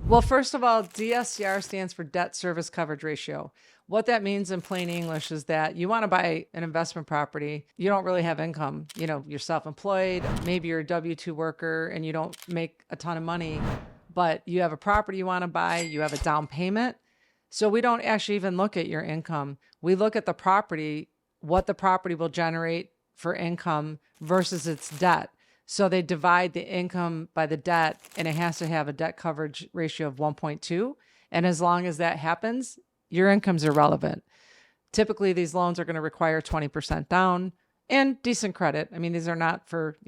Well, first of all, DSCR stands for debt service coverage ratio. What that means in plain English is that you want to buy an investment property. You don't really have income. You're self-employed. Maybe you're a W-2 worker and you don't make a ton of money, but you have a property you want to buy. You have a down payment. So we don't actually even look at your income. We look at the property, what the property will generate for income versus its debt. So they divide the income by the debt, and it has to have a debt coverage ratio of 1.2. And as long as that happens, your income's irrelevant. Typically, these loans are going to require 20% down and decent credit. I mean, these are not for,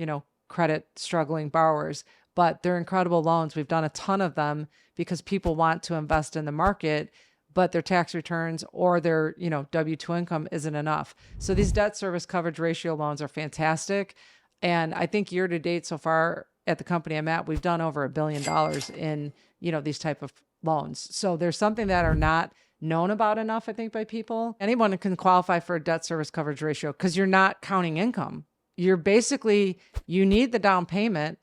credit struggling borrowers, but they're incredible loans. We've done a ton of them because people want to invest in the market, but their tax returns or their, W-2 income isn't enough. So these debt service coverage ratio loans are fantastic. And I think year to date so far at the company I'm at, we've done over $1 billion in, these type of loans. So there's something that are not known about enough, I think, by people. Anyone can qualify for a debt service coverage ratio because you're not counting income. You need the down payment,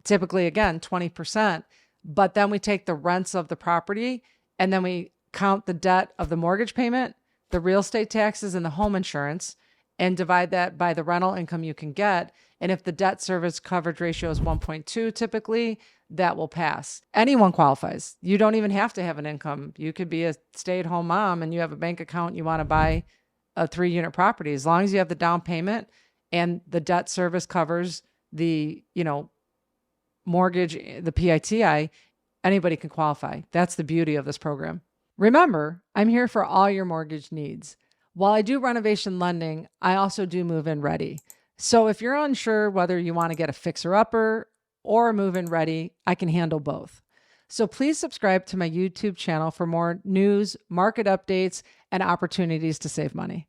typically, again, 20%, but then we take the rents of the property and then we count the debt of the mortgage payment, the real estate taxes, and the home insurance, and divide that by the rental income you can get. And if the debt service coverage ratio is 1.2, typically, that will pass. Anyone qualifies. You don't even have to have an income. You could be a stay-at-home mom and you have a bank account, you want to buy a 3-unit property. As long as you have the down payment and the debt service covers the, mortgage, the PITI, anybody can qualify. That's the beauty of this program. Remember, I'm here for all your mortgage needs. While I do renovation lending, I also do move-in ready. So if you're unsure whether you want to get a fixer-upper or a move-in ready, I can handle both. So please subscribe to my YouTube channel for more news, market updates, and opportunities to save money.